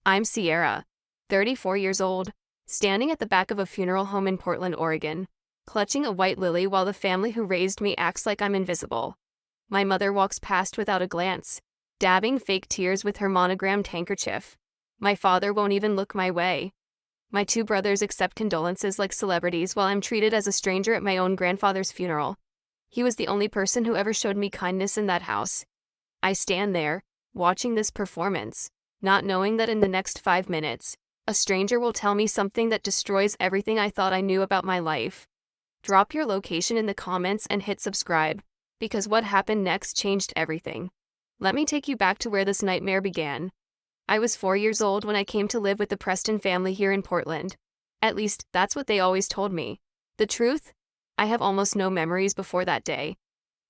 I'm Sierra, 34 years old, standing at the back of a funeral home in Portland, Oregon, clutching a white lily while the family who raised me acts like I'm invisible. My mother walks past without a glance, dabbing fake tears with her monogrammed handkerchief. My father won't even look my way. My two brothers accept condolences like celebrities while I'm treated as a stranger at my own grandfather's funeral. He was the only person who ever showed me kindness in that house. I stand there, watching this performance, not knowing that in the next 5 minutes, a stranger will tell me something that destroys everything I thought I knew about my life. Drop your location in the comments and hit subscribe, because what happened next changed everything. Let me take you back to where this nightmare began. I was 4 years old when I came to live with the Preston family here in Portland. At least, that's what they always told me. The truth? I have almost no memories before that day.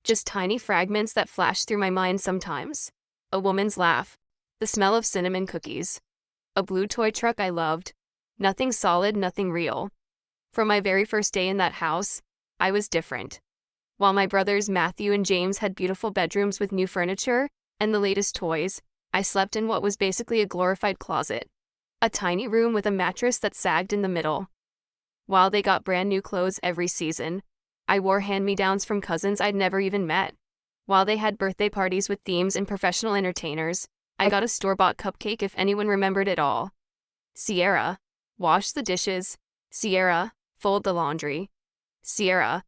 Just tiny fragments that flash through my mind sometimes. A woman's laugh. The smell of cinnamon cookies. A blue toy truck I loved. Nothing solid, nothing real. From my very first day in that house, I was different. While my brothers Matthew and James had beautiful bedrooms with new furniture and the latest toys, I slept in what was basically a glorified closet. A tiny room with a mattress that sagged in the middle. While they got brand new clothes every season, I wore hand-me-downs from cousins I'd never even met. While they had birthday parties with themes and professional entertainers, I got a store-bought cupcake if anyone remembered it all. Sierra, wash the dishes. Sierra, fold the laundry. Sierra,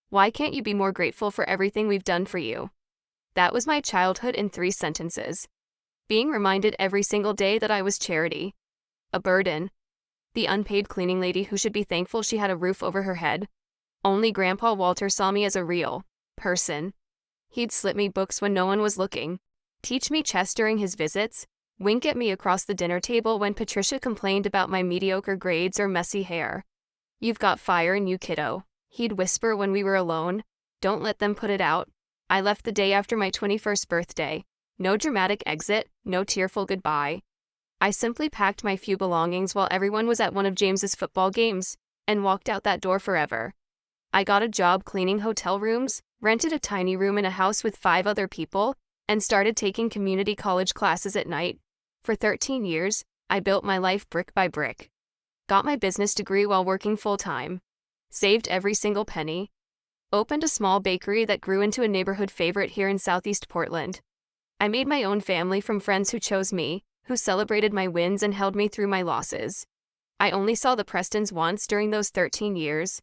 why can't you be more grateful for everything we've done for you? That was my childhood in 3 sentences. Being reminded every single day that I was charity. A burden. The unpaid cleaning lady who should be thankful she had a roof over her head. Only Grandpa Walter saw me as a real person. He'd slip me books when no one was looking, teach me chess during his visits, wink at me across the dinner table when Patricia complained about my mediocre grades or messy hair. "You've got fire in you, kiddo," he'd whisper when we were alone. "Don't let them put it out." I left the day after my 21st birthday. No dramatic exit, no tearful goodbye. I simply packed my few belongings while everyone was at one of James's football games, and walked out that door forever. I got a job cleaning hotel rooms, rented a tiny room in a house with 5 other people, and started taking community college classes at night. For 13 years, I built my life brick by brick. Got my business degree while working full-time. Saved every single penny. Opened a small bakery that grew into a neighborhood favorite here in Southeast Portland. I made my own family from friends who chose me, who celebrated my wins and held me through my losses. I only saw the Prestons once during those 13 years.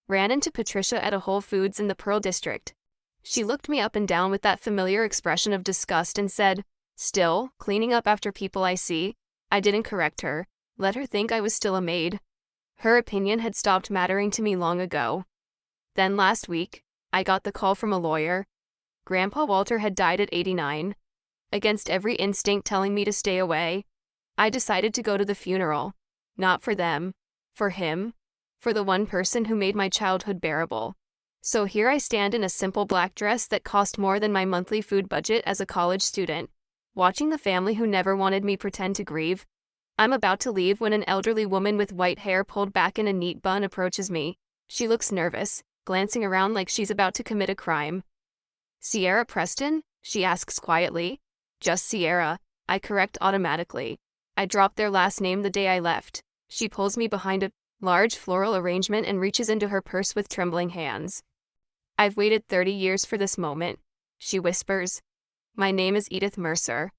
Ran into Patricia at a Whole Foods in the Pearl District. She looked me up and down with that familiar expression of disgust and said, "Still, cleaning up after people I see?" I didn't correct her, let her think I was still a maid. Her opinion had stopped mattering to me long ago. Then last week, I got the call from a lawyer. Grandpa Walter had died at 89. Against every instinct telling me to stay away, I decided to go to the funeral. Not for them. For him. For the one person who made my childhood bearable. So here I stand in a simple black dress that cost more than my monthly food budget as a college student, watching the family who never wanted me pretend to grieve. I'm about to leave when an elderly woman with white hair pulled back in a neat bun approaches me. She looks nervous, glancing around like she's about to commit a crime. "Sierra Preston?" she asks quietly. "Just Sierra," I correct automatically. I dropped their last name the day I left. She pulls me behind a large floral arrangement and reaches into her purse with trembling hands. "I've waited 30 years for this moment," she whispers. "My name is Edith Mercer.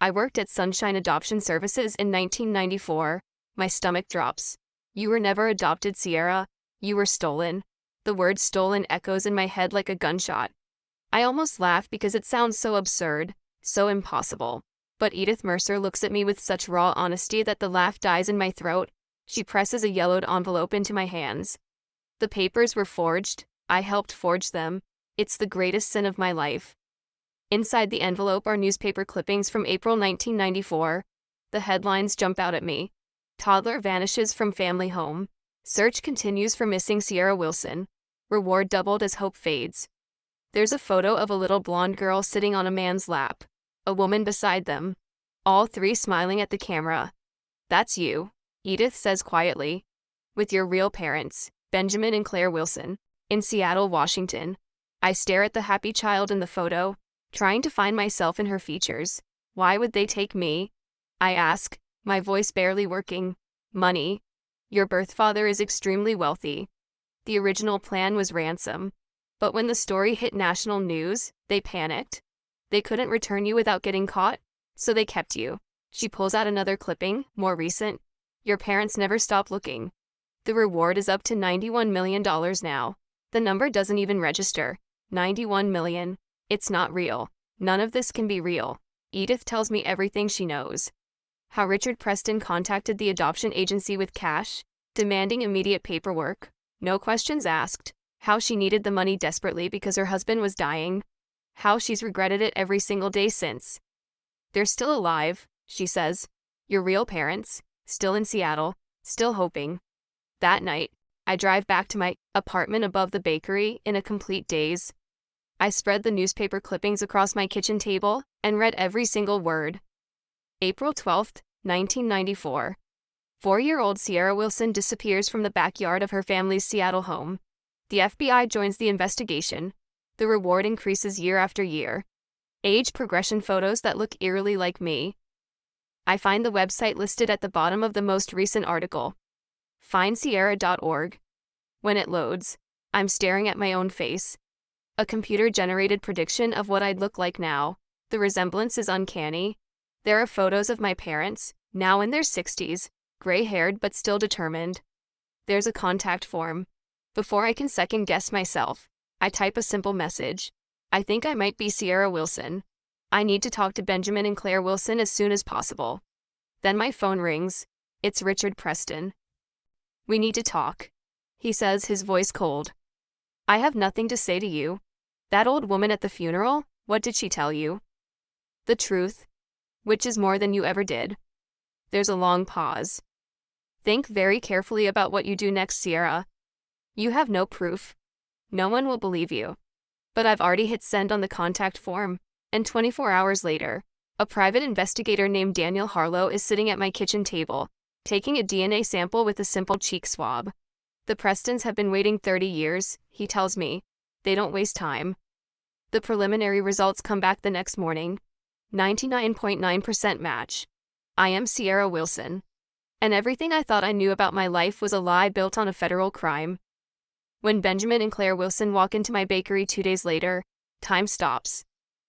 I worked at Sunshine Adoption Services in 1994. My stomach drops. "You were never adopted, Sierra. You were stolen." The word stolen echoes in my head like a gunshot. I almost laugh because it sounds so absurd, so impossible. But Edith Mercer looks at me with such raw honesty that the laugh dies in my throat. She presses a yellowed envelope into my hands. "The papers were forged. I helped forge them. It's the greatest sin of my life." Inside the envelope are newspaper clippings from April 1994. The headlines jump out at me. "Toddler vanishes from family home. Search continues for missing Sierra Wilson. Reward doubled as hope fades." There's a photo of a little blonde girl sitting on a man's lap. A woman beside them. All 3 smiling at the camera. "That's you," Edith says quietly. "With your real parents, Benjamin and Claire Wilson, in Seattle, Washington." I stare at the happy child in the photo, trying to find myself in her features. Why would they take me? I ask, My voice barely working. Money. Your birth father is extremely wealthy. The original plan was ransom. But when the story hit national news, they panicked. They couldn't return you without getting caught, so they kept you. She pulls out another clipping, more recent. Your parents never stop looking. The reward is up to $91 million now. The number doesn't even register. 91 million. It's not real. None of this can be real. Edith tells me everything she knows. How Richard Preston contacted the adoption agency with cash, demanding immediate paperwork. No questions asked. How she needed the money desperately because her husband was dying. How she's regretted it every single day since. They're still alive, she says. Your real parents, still in Seattle, still hoping. That night, I drive back to my apartment above the bakery in a complete daze. I spread the newspaper clippings across my kitchen table and read every single word. April 12, 1994. 4-year-old Sierra Wilson disappears from the backyard of her family's Seattle home. The FBI joins the investigation. The reward increases year after year. Age progression photos that look eerily like me. I find the website listed at the bottom of the most recent article. FindSierra.org. When it loads, I'm staring at my own face. A computer-generated prediction of what I'd look like now. The resemblance is uncanny. There are photos of my parents, now in their 60s, gray-haired but still determined. There's a contact form. Before I can second-guess myself, I type a simple message. I think I might be Sierra Wilson. I need to talk to Benjamin and Claire Wilson as soon as possible. Then my phone rings. It's Richard Preston. We need to talk, he says, his voice cold. I have nothing to say to you. That old woman at the funeral, what did she tell you? The truth, which is more than you ever did. There's a long pause. Think very carefully about what you do next, Sierra. You have no proof. No one will believe you. But I've already hit send on the contact form, and 24 hours later, a private investigator named Daniel Harlow is sitting at my kitchen table, taking a DNA sample with a simple cheek swab. The Prestons have been waiting 30 years, he tells me. They don't waste time. The preliminary results come back the next morning. 99.9% match. I am Sierra Wilson. And everything I thought I knew about my life was a lie built on a federal crime. When Benjamin and Claire Wilson walk into my bakery 2 days later, time stops.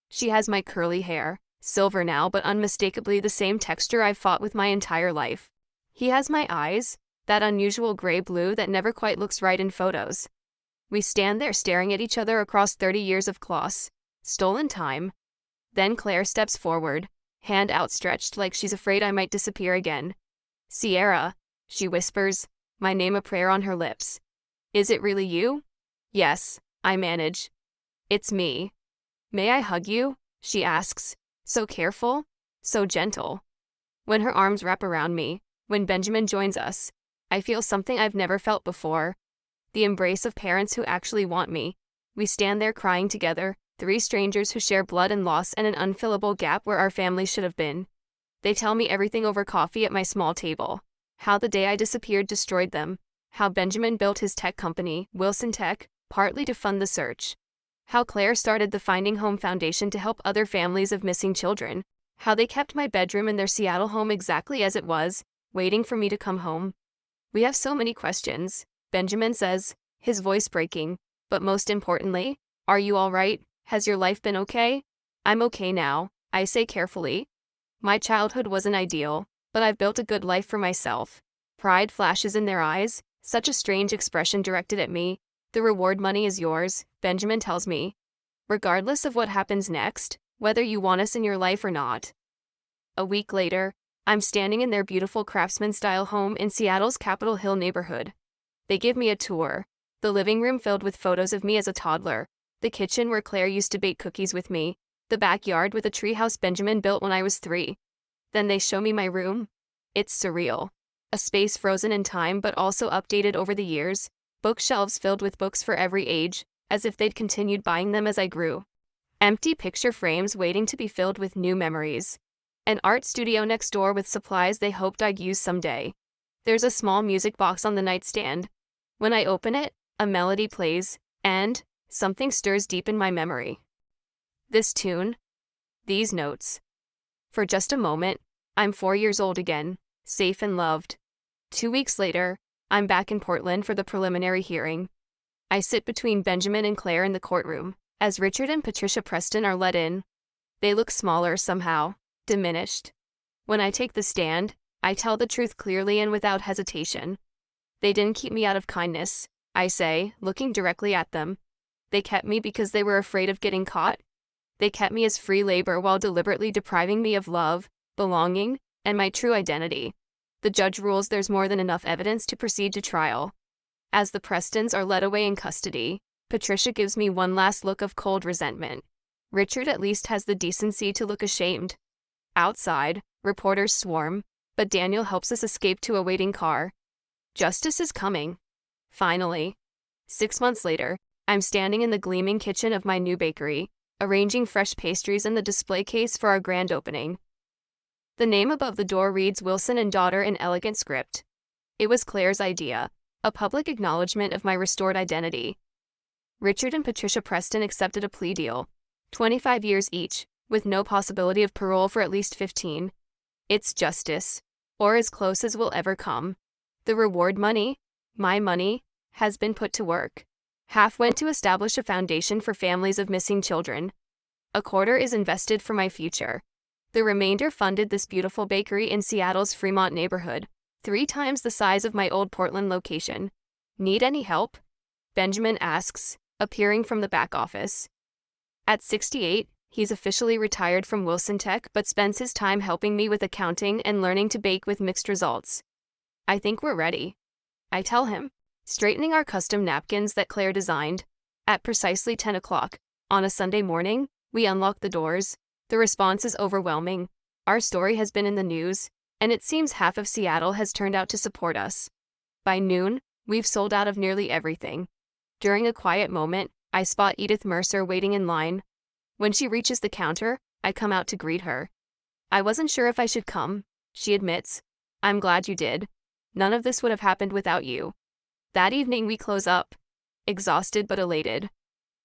She has my curly hair, silver now but unmistakably the same texture I've fought with my entire life. He has my eyes, that unusual gray-blue that never quite looks right in photos. We stand there staring at each other across 30 years of closs, stolen time. Then Claire steps forward, hand outstretched like she's afraid I might disappear again. Sierra, she whispers, my name a prayer on her lips. Is it really you? Yes, I manage. It's me. May I hug you? She asks, so careful, so gentle. When her arms wrap around me, when Benjamin joins us, I feel something I've never felt before. The embrace of parents who actually want me. We stand there crying together, 3 strangers who share blood and loss and an unfillable gap where our family should have been. They tell me everything over coffee at my small table. How the day I disappeared destroyed them. How Benjamin built his tech company, Wilson Tech, partly to fund the search. How Claire started the Finding Home Foundation to help other families of missing children. How they kept my bedroom in their Seattle home exactly as it was, waiting for me to come home. We have so many questions, Benjamin says, his voice breaking. But most importantly, are you all right? Has your life been okay? I'm okay now, I say carefully. My childhood wasn't ideal, but I've built a good life for myself. Pride flashes in their eyes, such a strange expression directed at me. The reward money is yours, Benjamin tells me. Regardless of what happens next, whether you want us in your life or not. A week later, I'm standing in their beautiful craftsman-style home in Seattle's Capitol Hill neighborhood. They give me a tour. The living room filled with photos of me as a toddler. The kitchen where Claire used to bake cookies with me. The backyard with a treehouse Benjamin built when I was 3. Then they show me my room. It's surreal. A space frozen in time but also updated over the years. Bookshelves filled with books for every age, as if they'd continued buying them as I grew. Empty picture frames waiting to be filled with new memories. An art studio next door with supplies they hoped I'd use someday. There's a small music box on the nightstand. When I open it, a melody plays, and something stirs deep in my memory. This tune. These notes. For just a moment, I'm 4 years old again. safe and loved. 2 weeks later, I'm back in Portland for the preliminary hearing. I sit between Benjamin and Claire in the courtroom, as Richard and Patricia Preston are let in. They look smaller somehow, diminished. When I take the stand, I tell the truth clearly and without hesitation. They didn't keep me out of kindness, I say, looking directly at them. They kept me because they were afraid of getting caught. They kept me as free labor while deliberately depriving me of love, belonging, and my true identity. The judge rules there's more than enough evidence to proceed to trial. As the Prestons are led away in custody, Patricia gives me one last look of cold resentment. Richard at least has the decency to look ashamed. Outside, reporters swarm, but Daniel helps us escape to a waiting car. Justice is coming. Finally. 6 months later, I'm standing in the gleaming kitchen of my new bakery, arranging fresh pastries in the display case for our grand opening. The name above the door reads Wilson and Daughter in elegant script. It was Claire's idea, a public acknowledgement of my restored identity. Richard and Patricia Preston accepted a plea deal, 25 years each, with no possibility of parole for at least 15. It's justice, or as close as we'll ever come. The reward money, my money, has been put to work. Half went to establish a foundation for families of missing children. A quarter is invested for my future. The remainder funded this beautiful bakery in Seattle's Fremont neighborhood, 3 times the size of my old Portland location. Need any help? Benjamin asks, appearing from the back office. At 68, he's officially retired from Wilson Tech but spends his time helping me with accounting and learning to bake with mixed results. I think we're ready, I tell him, straightening our custom napkins that Claire designed. At precisely 10 o'clock, on a Sunday morning, we unlock the doors. The response is overwhelming. Our story has been in the news, and it seems half of Seattle has turned out to support us. By noon, we've sold out of nearly everything. During a quiet moment, I spot Edith Mercer waiting in line. When she reaches the counter, I come out to greet her. I wasn't sure if I should come, she admits. I'm glad you did. None of this would have happened without you. That evening we close up, exhausted but elated.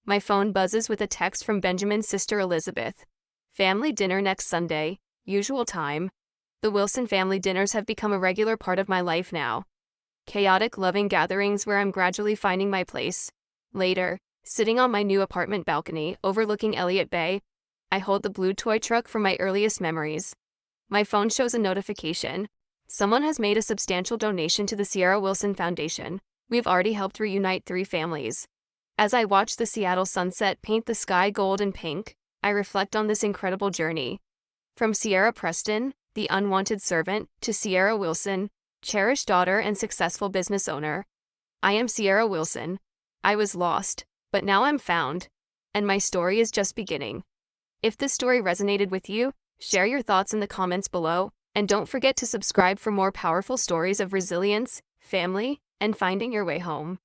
My phone buzzes with a text from Benjamin's sister Elizabeth. Family dinner next Sunday, usual time. The Wilson family dinners have become a regular part of my life now. Chaotic, loving gatherings where I'm gradually finding my place. Later, sitting on my new apartment balcony overlooking Elliott Bay, I hold the blue toy truck from my earliest memories. My phone shows a notification. Someone has made a substantial donation to the Sierra Wilson Foundation. We've already helped reunite 3 families. As I watch the Seattle sunset paint the sky gold and pink, I reflect on this incredible journey. From Sierra Preston, the unwanted servant, to Sierra Wilson, cherished daughter and successful business owner. I am Sierra Wilson. I was lost, but now I'm found. And my story is just beginning. If this story resonated with you, share your thoughts in the comments below, and don't forget to subscribe for more powerful stories of resilience, family, and finding your way home.